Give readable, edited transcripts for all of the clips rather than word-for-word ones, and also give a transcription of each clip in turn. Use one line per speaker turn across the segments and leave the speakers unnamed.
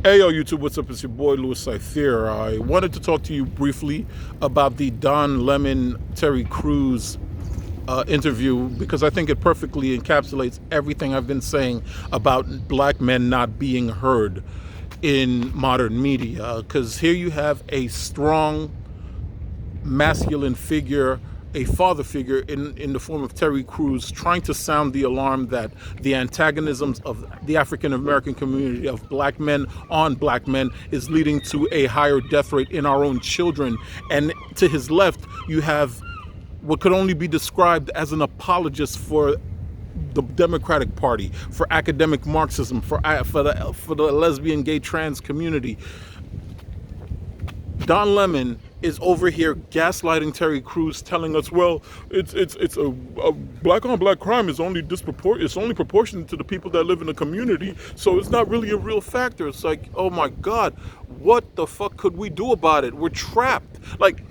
Hey yo, YouTube, what's up? It's your boy Louis Cythier. I wanted to talk to you briefly about the Don Lemon Terry Crews interview because I think it perfectly encapsulates everything I've been saying about black men not being heard in modern media. Because here you have a strong masculine figure, a father figure in the form of Terry Crews, trying to sound the alarm that the antagonisms of the African American community of black men on black men is leading to a higher death rate in our own children. And to his left, you have what could only be described as an apologist for the Democratic Party, for academic Marxism, for the lesbian, gay, trans community. Don Lemon is over here gaslighting Terry Crews, telling us, well, it's a black on black crime is only it's only proportionate to the people that live in the community, so it's not really a real factor. It's like, oh my God, what the fuck could we do about it? We're trapped. Like,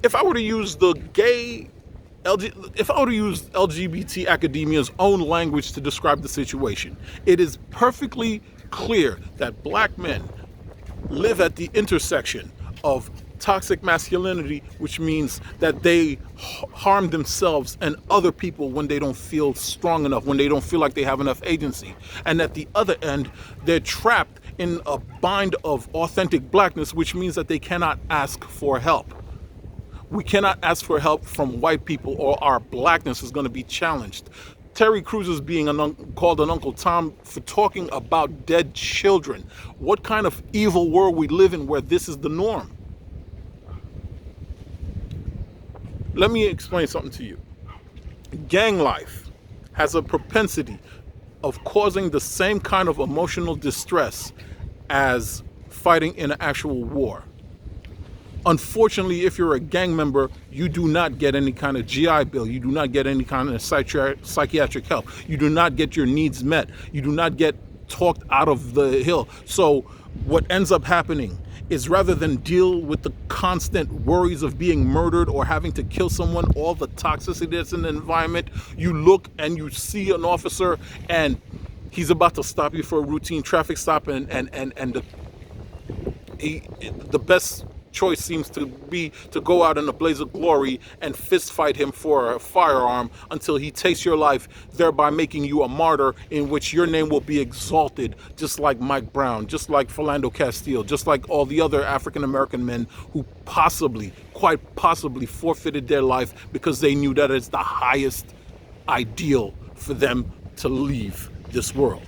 if I were to use LGBT academia's own language to describe the situation, it is perfectly clear that black men live at the intersection of toxic masculinity, which means that they harm themselves and other people when they don't feel strong enough, when they don't feel like they have enough agency. And at the other end, they're trapped in a bind of authentic blackness, which means that they cannot ask for help. We cannot ask for help from white people, or our blackness is going to be challenged. Terry Crews is being called an Uncle Tom for talking about dead children. What kind of evil world we live in where this is the norm? Let me explain something to you. Gang life has a propensity of causing the same kind of emotional distress as fighting in an actual war. Unfortunately, if you're a gang member, you do not get any kind of GI Bill. You do not get any kind of psychiatric help. You do not get your needs met. You do not get talked out of the hill. So what ends up happening is, rather than deal with the constant worries of being murdered or having to kill someone, all the toxicity that's in the environment, you look and you see an officer and he's about to stop you for a routine traffic stop, and the best choice seems to be to go out in a blaze of glory and fist fight him for a firearm until he takes your life, thereby making you a martyr in which your name will be exalted, just like Mike Brown, just like Philando Castile, just like all the other African American men who quite possibly forfeited their life because they knew that it's the highest ideal for them to leave this world.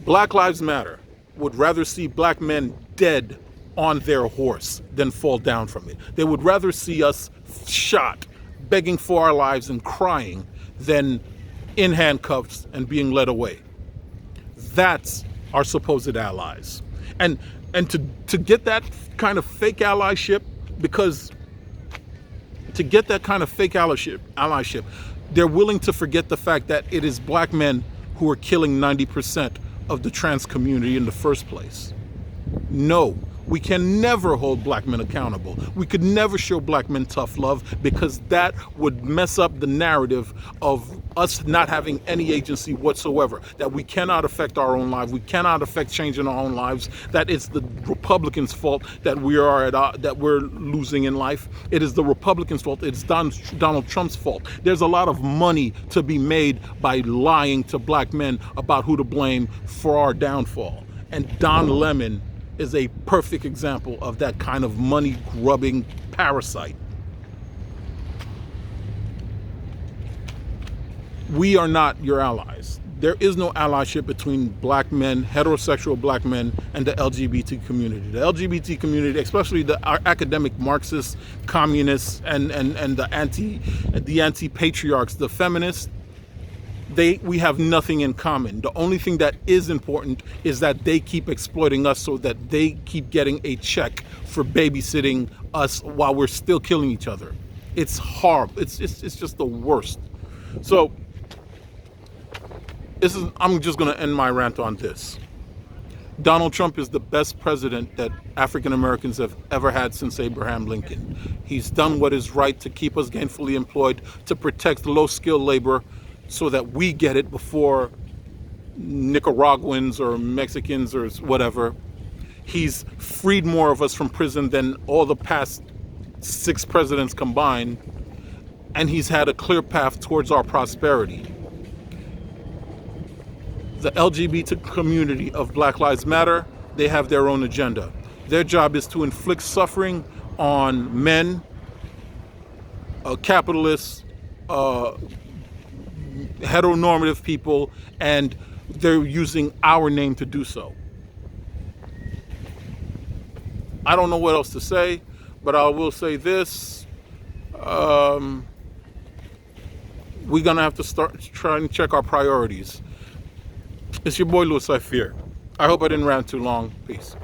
Black Lives Matter would rather see black men dead on their horse than fall down from it. They would rather see us shot, begging for our lives and crying, than in handcuffs and being led away. That's our supposed allies. And to get that kind of fake allyship, because to get that kind of fake allyship, they're willing to forget the fact that it is black men who are killing 90% of the trans community in the first place. No, we can never hold black men accountable. We could never show black men tough love, because that would mess up the narrative of us not having any agency whatsoever, that we cannot affect our own lives, we cannot affect change in our own lives, that it's the Republicans' fault that we're losing in life. It is the Republicans' fault. It's Donald Trump's fault. There's a lot of money to be made by lying to black men about who to blame for our downfall. And Don Lemon is a perfect example of that kind of money-grubbing parasite. We are not your allies. There is no allyship between black men, heterosexual black men, and the LGBT community. The LGBT community, especially our academic Marxists, communists, and the anti-patriarchs, the feminists, we have nothing in common. The only thing that is important is that they keep exploiting us so that they keep getting a check for babysitting us while we're still killing each other. It's horrible. It's just the worst. So I'm just going to end my rant on this. Donald Trump is the best president that African Americans have ever had since Abraham Lincoln. He's done what is right to keep us gainfully employed, to protect low-skilled labor, so that we get it before Nicaraguans or Mexicans or whatever. He's freed more of us from prison than all the past 6 presidents combined, and he's had a clear path towards our prosperity. The LGBT community of Black Lives Matter, they have their own agenda. Their job is to inflict suffering on men, capitalists, heteronormative people, and they're using our name to do so. I don't know what else to say, but I will say this. We're going to have to start trying to check our priorities. It's your boy, Louis I Fear. I hope I didn't rant too long. Peace.